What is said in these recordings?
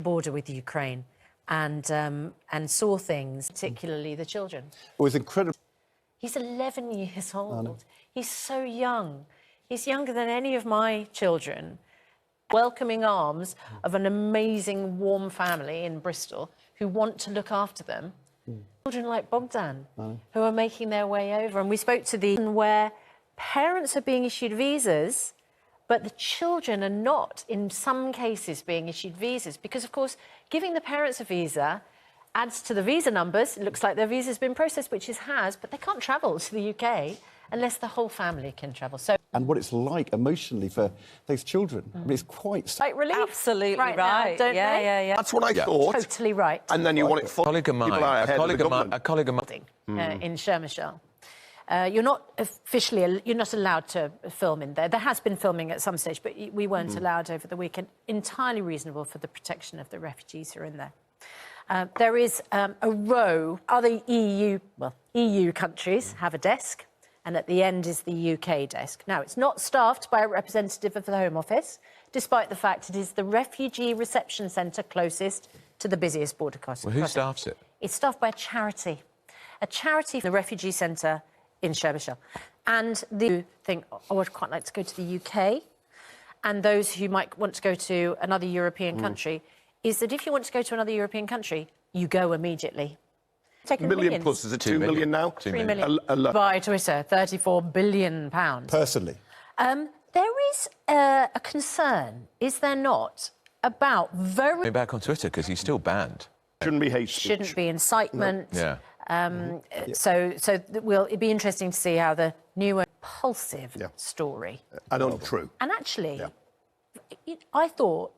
border with Ukraine and saw things, particularly the children. It was incredible. He's 11 years old. He's so young. He's younger than any of my children. Welcoming arms of an amazing, warm family in Bristol who want to look after them. Children like Bogdan, who are making their way over. And we spoke to the where parents are being issued visas, but the children are not, in some cases, being issued visas. Because, of course, giving the parents a visa adds to the visa numbers. It looks like their visa's been processed, which it has, but they can't travel to the UK unless the whole family can travel. So, and what it's like emotionally for those children. I mean, it's quite... Like relief. Absolutely right. Now, don't they? Yeah. That's what I thought. Totally right. And then you want it full. A colleague of mine, in Shermashell. You're not officially, you're not allowed to film in there. There has been filming at some stage, but we weren't allowed over the weekend. Entirely reasonable for the protection of the refugees who are in there. There is a row. Other EU countries have a desk, and at the end is the UK desk. Now, it's not staffed by a representative of the Home Office, despite the fact it is the refugee reception centre closest to the busiest border crossing. Well, who staffs it? It's staffed by a charity the refugee centre in Shermashell. And the thing, I would quite like to go to the UK, and those who might want to go to another European country, is that if you want to go to another European country, you go immediately. Million plus, is it 2 million now? 3 million. By Twitter, £34 billion. Personally. There is a concern, is there not, about very... Back on Twitter, because he's still banned. Shouldn't be hate speech. Shouldn't be incitement. No. Yeah. So it'd be interesting to see how the new impulsive story... And untrue. And actually, I thought,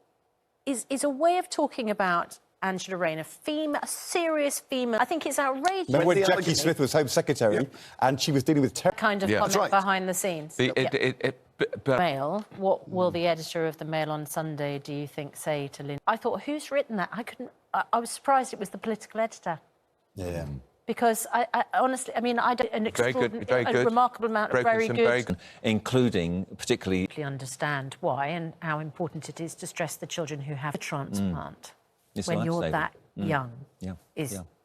is a way of talking about Angela Rayner, a serious female. I think it's outrageous. Remember when Jackie Smith was Home Secretary and she was dealing with terror? Kind of comment behind the scenes. Mail, what will the editor of the Mail on Sunday, do you think, say to Lynn? I thought, who's written that? I was surprised it was the political editor. Yeah. Because I honestly, I mean, I did an extraordinary, a remarkable amount of very good... Including particularly... ...understand why and how important it is to stress the children who have a transplant. When you're that young,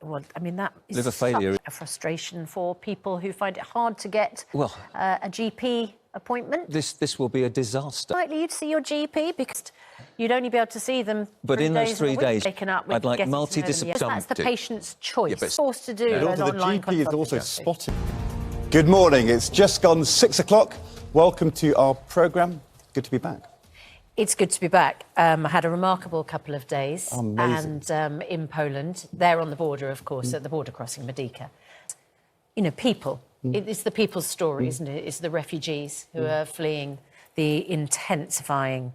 well, I mean, that is such a frustration for people who find it hard to get a GP appointment. This will be a disaster. Likely you'd see your GP because you'd only be able to see them. But in those 3 days, I'd like multidisciplinary. That's the patient's choice. Forced to do an online the GP is also spotted. Good morning. It's just gone 6 o'clock. Welcome to our programme. Good to be back. It's good to be back. I had a remarkable couple of days. Amazing. And in Poland, they're on the border, of course, at the border crossing, Medica. You know, people. It's the people's story, isn't it? It's the refugees who are fleeing the intensifying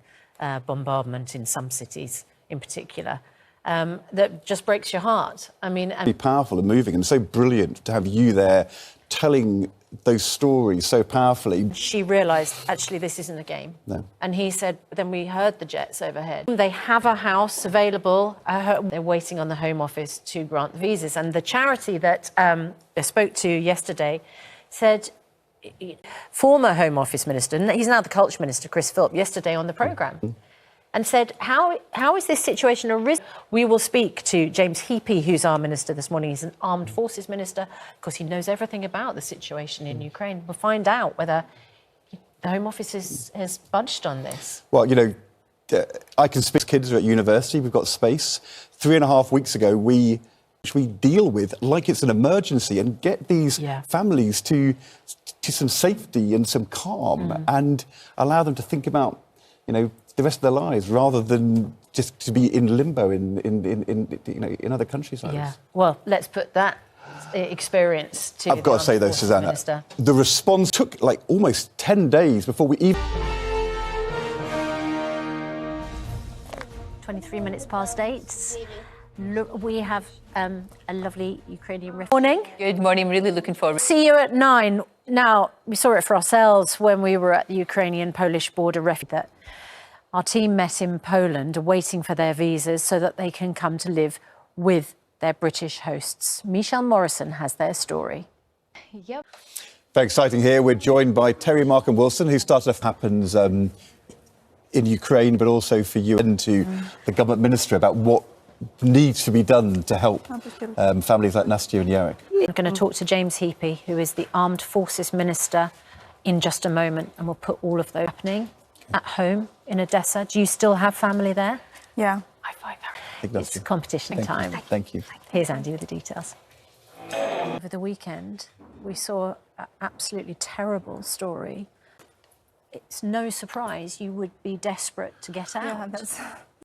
bombardment in some cities in particular. That just breaks your heart. I mean... Be powerful and moving and so brilliant to have you there telling those stories so powerfully. She realised, actually, this isn't a game. No. And he said, then we heard the jets overhead. They have a house available. They're waiting on the Home Office to grant the visas. And the charity that I spoke to yesterday said, former Home Office Minister, he's now the Culture Minister, Chris Philp, yesterday on the programme, and said, how is this situation arisen? We will speak to James Heapy, who's our minister this morning. He's an Armed Forces Minister. Of course, he knows everything about the situation in Ukraine. We'll find out whether the Home Office has budged on this. Well, you know, I can speak to kids who are at university. We've got space. 3.5 weeks ago, we deal with like it's an emergency and get these families to some safety and some calm and allow them to think about, you know, the rest of their lives rather than just to be in limbo in other countries like this. Well, let's put that experience to I've got to say though, Susanna, Minister. The response took like almost 10 days before we even... 23 minutes past 8. Look, we have a lovely Ukrainian morning. Good morning, really looking forward. See you at 9. Now, we saw it for ourselves when we were at the Ukrainian-Polish border refugee. Our team met in Poland, waiting for their visas so that they can come to live with their British hosts. Michelle Morrison has their story. Yep. Very exciting here. We're joined by Terry Markham Wilson, who started off happens in Ukraine, but also for you and to the government minister about what needs to be done to help families like Nastya and Yarek. I'm going to talk to James Heapy, who is the Armed Forces Minister, in just a moment, and we'll put all of those happening at home in Odessa. Do you still have family there? Yeah. It's competition time. Thank you. Here's Andy with the details. Over the weekend, we saw an absolutely terrible story. It's no surprise you would be desperate to get out. Yeah, that's